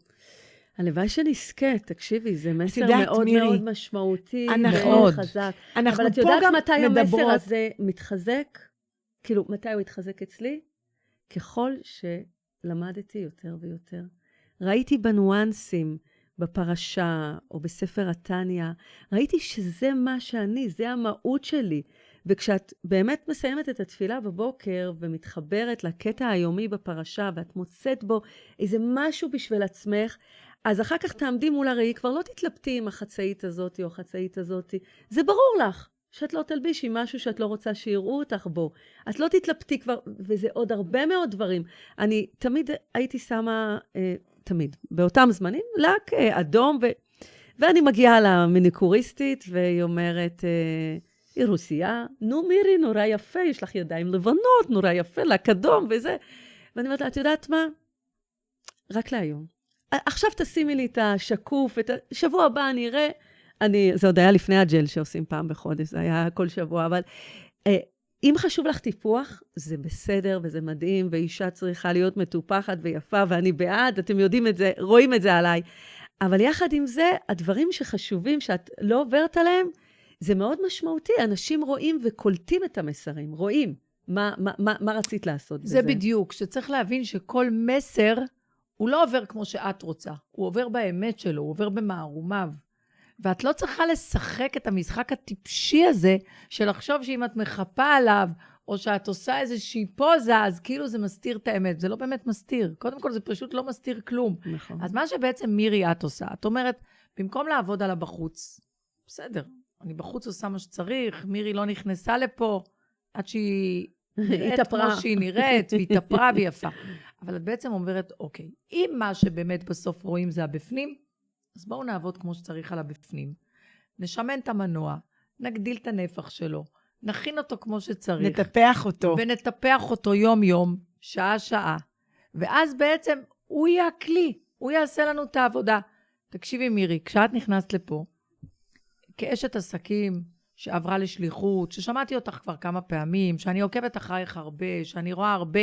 הלוואי שנזכה, תקשיבי, זה מסר יודעת, מאוד מירי, מאוד משמעותי, אנחנו- מאוד חזק. אנחנו אבל את פה יודעת גם מתי המסר מדברות. הזה מתחזק? כאילו, מתי הוא התחזק אצלי? ככל שלמדתי יותר ויותר. ראיתי בניואנסים, בפרשה או בספר התניא, ראיתי שזה מה שאני, זה המהות שלי. וכשאת באמת מסיימת את התפילה בבוקר ומתחברת לקטע היומי בפרשה, ואת מוצאת בו איזה משהו בשביל עצמך, אז אחר כך תעמדי מול הראי, כבר לא תתלבטי עם החצאית הזאת או החצאית הזאת. זה ברור לך שאת לא תלבישי משהו שאת לא רוצה שיראו אותך בו. את לא תתלבטי כבר, וזה עוד הרבה מאוד דברים. אני תמיד הייתי שמה, תמיד, באותם זמנים, לק אדום, ואני מגיעה למניקוריסטית, והיא אומרת, היא רוסייה, נו מירי, נורא יפה, יש לך ידיים לבנות, נורא יפה, לק אדום וזה. ואני אומרת לה, את יודעת מה? רק להיום. עכשיו תשימי לי את השקוף, את השבוע הבא אני אראה, זה עוד היה לפני הג'ל שעושים פעם בחודש, זה היה כל שבוע, אבל אם חשוב לך טיפוח, זה בסדר וזה מדהים, ואישה צריכה להיות מטופחת ויפה, ואני בעד, אתם יודעים את זה, רואים את זה עליי. אבל יחד עם זה, הדברים שחשובים, שאת לא עוברת עליהם, זה מאוד משמעותי. אנשים רואים וקולטים את המסרים, רואים מה רצית לעשות בזה. זה בדיוק, שצריך להבין שכל מסר, הוא לא עובר כמו שאת רוצה, הוא עובר באמת שלו, הוא עובר במערומיו. ואת לא צריכה לשחק את המשחק הטיפשי הזה, של לחשוב שאם את מחפה עליו, או שאת עושה איזושהי פוזה, אז כאילו זה מסתיר את האמת. זה לא באמת מסתיר. קודם כל זה פשוט לא מסתיר כלום. נכון. אז מה שבעצם מירי את עושה, את אומרת, במקום לעבוד על הבחוץ, בסדר, אני בחוץ עושה מה שצריך, מירי לא נכנסה לפה, עד שהיא נראית כמו שהיא נראית, והיא תפרה ויפה. אבל את בעצם אומרת, אוקיי, אם מה שבאמת בסוף רואים זה הבפנים, אז בואו נעבוד כמו שצריך על הבפנים. נשמן את המנוע, נגדיל את הנפח שלו, נכין אותו כמו שצריך. נטפח אותו. ונטפח אותו יום-יום, שעה-שעה. ואז בעצם הוא יהיה הכלי, הוא יעשה לנו את העבודה. תקשיבי מירי, כשאת נכנסת לפה, כאשת עסקים שעברה לשליחות, ששמעתי אותך כבר כמה פעמים, שאני עוקבת אחרייך הרבה, שאני רואה הרבה,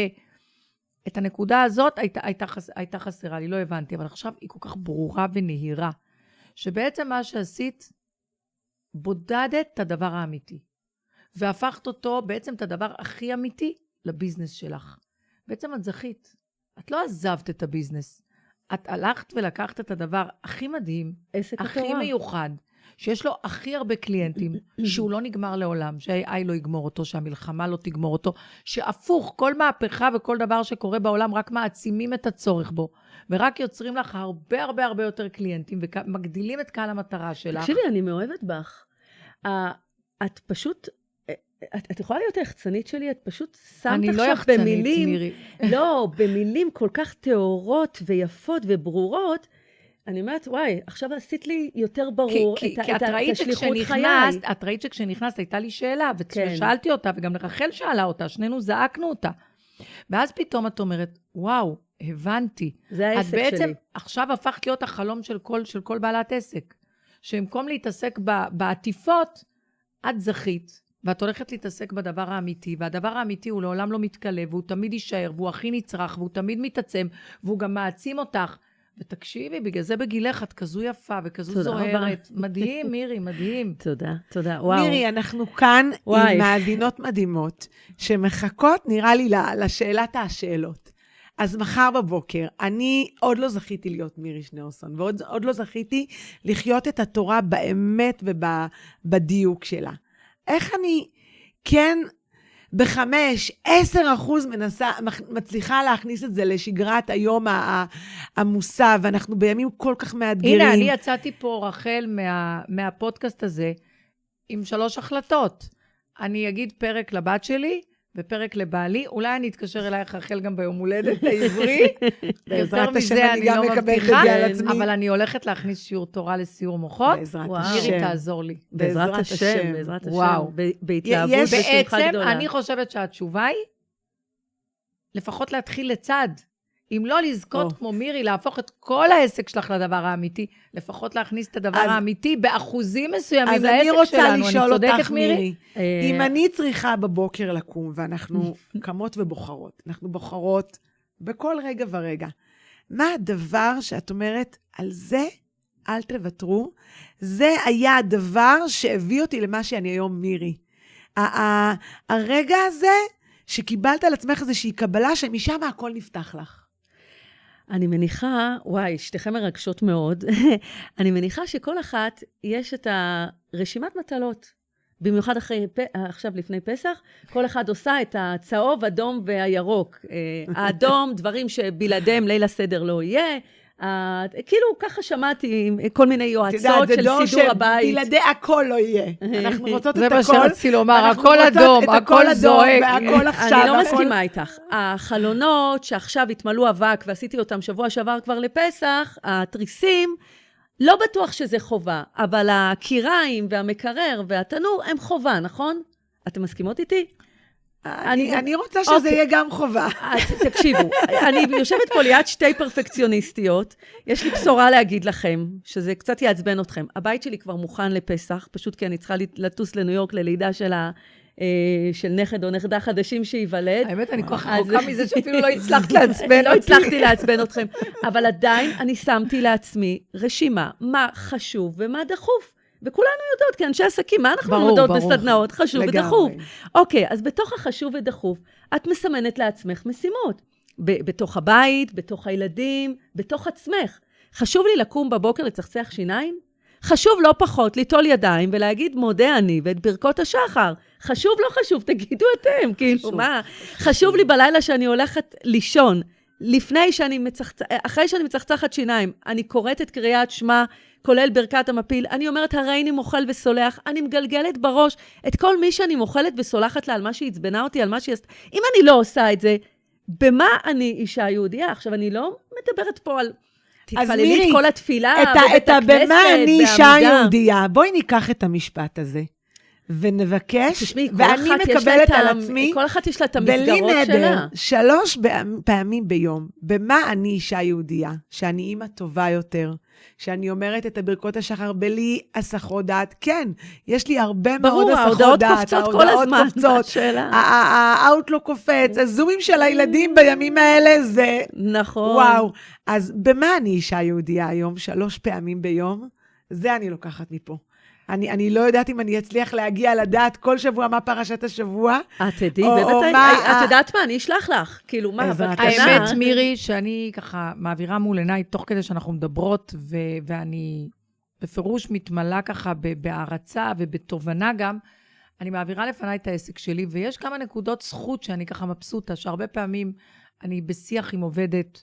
את הנקודה הזאת הייתה חסרה לי, לא הבנתי, אבל עכשיו היא כל כך ברורה ונהירה, שבעצם מה שעשית, בודדת את הדבר האמיתי, והפכת אותו בעצם את הדבר הכי אמיתי לביזנס שלך. בעצם את זכית, את לא עזבת את הביזנס, את הלכת ולקחת את הדבר הכי מדהים, הכי מיוחד, שיש לו הכי הרבה קליינטים, שהוא לא נגמר לעולם, שה-AI לא יגמור אותו, שהמלחמה לא תגמור אותו, שהפוך, כל מהפכה וכל דבר שקורה בעולם, רק מעצימים את הצורך בו, ורק יוצרים לך הרבה הרבה הרבה יותר קליינטים, ומגדילים את קהל המטרה שלך. תקשיבי, אני מאוהבת בך. את פשוט, את יכולה להיות היחצנית שלי, את פשוט שמת עכשיו במילים, לא, במילים כל כך תיאורות ויפות וברורות, אני אומרת, וואי, עכשיו עשית לי יותר ברור את השליחות חיי. את ראית שכשנכנסת הייתה לי שאלה, ושאלתי אותה, וגם רחל שאלה אותה, שנינו זעקנו אותה. ואז פתאום את אומרת, וואו, הבנתי. זה העסק שלי. את בעצם עכשיו הפכת להיות החלום של כל בעלת עסק. שבמקום להתעסק בעטיפות, את זכית, ואת הולכת להתעסק בדבר האמיתי, והדבר האמיתי הוא לעולם לא מתקלה, והוא תמיד יישאר, והוא הכי נצרך, והוא תמיד מתעצם, והוא גם מעצים אותך. ותקשיבי, בגלל זה בגילך את כזו יפה וכזו תודה זוהרת. מדהים, מירי, מדהים. תודה, תודה, וואו. מירי, אנחנו כאן וואי. עם מאזינות מדהימות, שמחכות, נראה לי, לשאלת השאלות. אז מחר בבוקר, אני עוד לא זכיתי להיות מירי שניאורסון, ועוד לא זכיתי לחיות את התורה באמת ובדיוק שלה. איך אני כן ב5-10% מצליחה להכניס את זה לשגרת היום העמוסה, ואנחנו בימים כל כך מאתגרים. הנה, אני יצאתי פה, רחל, מהפודקאסט הזה, עם 3 החלטות. אני אגיד פרק לבת שלי, ופרק לבעלי, אולי אני אתקשר אלייך, רחל, גם ביום הולדת העברי. בעזרת השם אני גם מקבלת את זה על עצמי. אבל אני הולכת להכניס שיעור תורה לסיור מוחות. בעזרת מירי השם. תעזור לי. בעזרת השם, בעזרת השם. וואו. בהתלהבות ושמחה בעצם, גדולה. אני חושבת שהתשובה היא, לפחות להתחיל לצד. אם לא לזכות כמו מירי, להפוך את כל העסק שלך לדבר האמיתי, לפחות להכניס את הדבר האמיתי באחוזים מסוימים לעסק שלנו. אז אני רוצה לשאול אותך, צודקת, מירי, אם אני צריכה בבוקר לקום, ואנחנו קמות ובוחרות, אנחנו בוחרות בכל רגע ורגע, מה הדבר שאת אומרת, על זה אל תוותרו, זה היה הדבר שהביא אותי למה שאני היום מירי. הרגע הזה שקיבלת על עצמך איזושהי קבלה, שמשם הכל נפתח לך. אני מניחה, וואי, שתיכם מרגשות מאוד, אני מניחה שכל אחת יש את הרשימת מטלות. במיוחד עכשיו לפני פסח, כל אחד עושה את הצהוב, אדום והירוק. האדום, דברים שבלעדיהם ליל הסדר לא יהיה. כאילו ככה שמעתי כל מיני יועצות של סידור הבית. בלעדי הכל לא יהיה. אנחנו רוצות את הכל. זה מה שרציתי לומר, הכל אדום, הכל זועק. והכל עכשיו. אני לא מסכימה איתך. החלונות שעכשיו התמלאו אבק, ועשיתי אותם שבוע שעבר כבר לפסח, התריסים, לא בטוח שזה חובה, אבל הקיריים והמקרר והתנור הם חובה, נכון? אתם מסכימות איתי? אני רוצה שזה יהיה גם חובה. תקשיבו, אני יושבת פה ליד 2 פרפקציוניסטיות, יש לי בשורה להגיד לכם, שזה קצת יעצבן אתכם. הבית שלי כבר מוכן לפסח, פשוט כי אני צריכה לטוס לניו יורק ללידה של נכד או נכדה חדשים שיוולד. האמת, אני כל כך רחוקה מזה שאפילו לא הצלחת לעצבן. לא הצלחתי לעצבן אתכם, אבל עדיין אני שמתי לעצמי רשימה, מה חשוב ומה דחוף. וכולנו יודעות, כי אנשי עסקים, מה אנחנו יודעות בסדנאות? חשוב ודחוף. אוקיי, אז בתוך החשוב ודחוף, את מסמנת לעצמך משימות. בתוך הבית, בתוך הילדים, בתוך עצמך. חשוב לי לקום בבוקר לצחצח שיניים? חשוב לא פחות ליטול ידיים ולהגיד מודה אני ואת ברכות השחר. חשוב לא חשוב, תגידו אתם, כאילו מה? חשוב לי בלילה שאני הולכת לישון, אחרי שאני מצחצחת שיניים, אני קוראת את קריאת שמע, כולל ברכת המפיל, אני אומרת, הריני מוכל וסולח, אני מגלגלת בראש את כל מי שאני מוכלת וסולחת לה על מה שהצבנה אותי, על מה שהיא עשתה. אם אני לא עושה את זה, במה אני אישה יהודייה? עכשיו, אני לא מדברת פה על תתפללי את כל התפילה, בבית הכנסת, במה אני אישה יהודייה? בואי ניקח את המשפט הזה. ונבקש, ואני מקבלת על עצמי, כל אחת יש לה את המסגרות שלה. 3 פעמים ביום, במה אני אישה יהודייה? שאני אימא טובה יותר, שאני אומרת את הברכות השחר בלי הסחות דעת. כן, יש לי הרבה מאוד הסחות דעת. ההודעות קופצות כל הזמן. האוטלוק קופץ, הזומים של הילדים בימים האלה זה... נכון. וואו. אז במה אני אישה יהודייה היום? 3 פעמים ביום? זה אני לוקחת מפה. אני לא יודעת אם אני אצליח להגיע לדעת כל שבוע מה פרשת השבוע. את תדעי, את יודעת מה, אני אשלח לך. כאילו, מה, האמת, מירי, שאני ככה מעבירה מול עיניי, תוך כדי שאנחנו מדברות, ואני בפירוש מתמלאה ככה בהערצה ובתובנה גם, אני מעבירה לפניי את העסק שלי, ויש כמה נקודות זכות שאני ככה מבסוטה, שהרבה פעמים אני בשיח עם עובדת,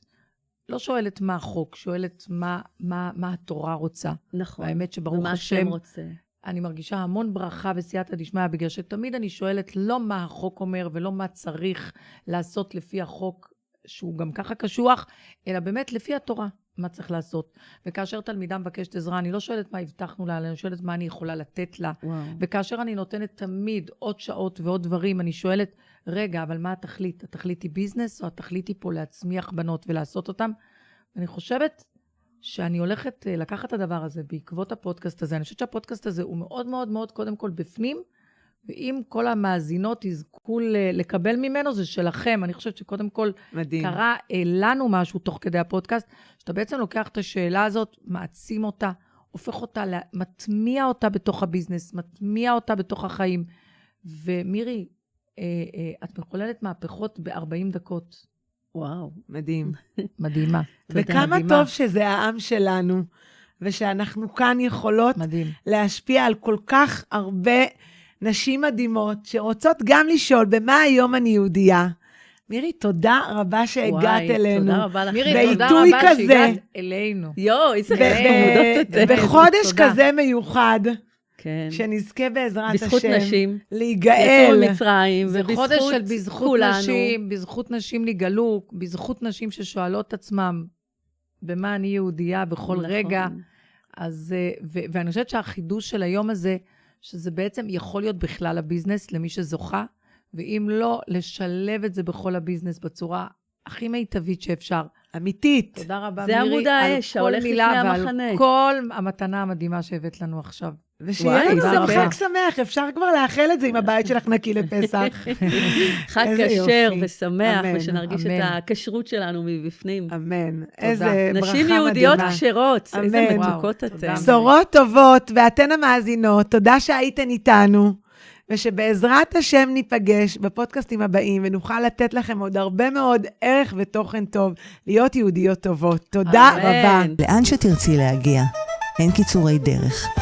לא שואלת מה החוק, שואלת מה התורה רוצה. נכון. והאמת שברוך השם, אני מרגישה המון ברכה וסייעתא דשמיא, בגלל שתמיד אני שואלת לא מה החוק אומר, ולא מה צריך לעשות לפי החוק, שהוא גם ככה קשוח, אלא באמת לפי התורה, מה צריך לעשות. וכאשר תלמידה מבקשת עזרה, אני לא שואלת מה הבטחנו לה, אני שואלת מה אני יכולה לתת לה. וואו. וכאשר אני נותנת תמיד עוד שעות ועוד דברים, אני שואלת, רגע, אבל מה התכלית? התכלית היא ביזנס, או התכלית היא פה להצמיח בנות ולעשות אותם? ואני חושבת שאני הולכת לקחת את הדבר הזה בעקבות הפודקאסט הזה. אני חושבת שהפודקאסט הזה הוא מאוד מאוד מאוד קודם כל בפנים, ואם כל המאזינות יזכו לקבל ממנו, זה שלכם. אני חושבת שקודם כל מדהים. קרה לנו משהו תוך כדי הפודקאסט, שאתה בעצם לוקח את השאלה הזאת, מעצים אותה, הופך אותה, מטמיע אותה בתוך הביזנס, מטמיע אותה בתוך החיים. ומירי, את מחוללת מהפכות ב-40 דקות. וואו. מדהים. מדהימה. וכמה מדהימה. טוב שזה העם שלנו, ושאנחנו כאן יכולות מדהים. להשפיע על כל כך הרבה נשים מדהימות, שרוצות גם לשאול במה היום אני יהודייה. מירי, תודה רבה שהגעת אלינו. תודה רבה לך. מירי, תודה בעיתוי רבה כזה. שהגעת אלינו. יואו, איזה חמודות אתן. בחודש תודה. כזה מיוחד, כן. שנזכה בעזרת השם. בזכות נשים. להיגאל. יצאו ממצרים, זה חודש של ובזכות בזכות כולנו. נשים, בזכות נשים נגאלו, בזכות נשים ששואלות עצמם, במה אני יהודייה בכל נכון. רגע. אז, ואני חושבת שהחידוש של היום הזה, שזה בעצם יכול להיות בכלל הביזנס למי שזוכה, ואם לא, לשלב את זה בכל הביזנס בצורה הכי מיטבית שאפשר. אמיתית. תודה רבה, זה מירי, עמוד על האש, כל ההולך מילה לפני ועל המחנה. כל המתנה המדהימה שהבאת לנו עכשיו. ושיהיה וואי, לנו תודה גם רבה. חג שמח, אפשר כבר לאחל את זה אם הבית שלך נקי לפסח. חג איזה כשר יופי. ושמח, אמן, ושנרגיש אמן. את הכשרות שלנו מבפנים. אמן. איזה ברכה נשים מדהימה. יהודיות כשרות, איזה אמן. מתוקות וואו, תודה. אתן. בשורות טובות, ואתן המאזינות, תודה שהייתן איתנו, ושבעזרת השם ניפגש בפודקאסטים הבאים, ונוכל לתת לכם עוד הרבה מאוד ערך ותוכן טוב, להיות יהודיות טובות. תודה אמן. רבה. לאן שתרצי להגיע, אין קיצורי דרך.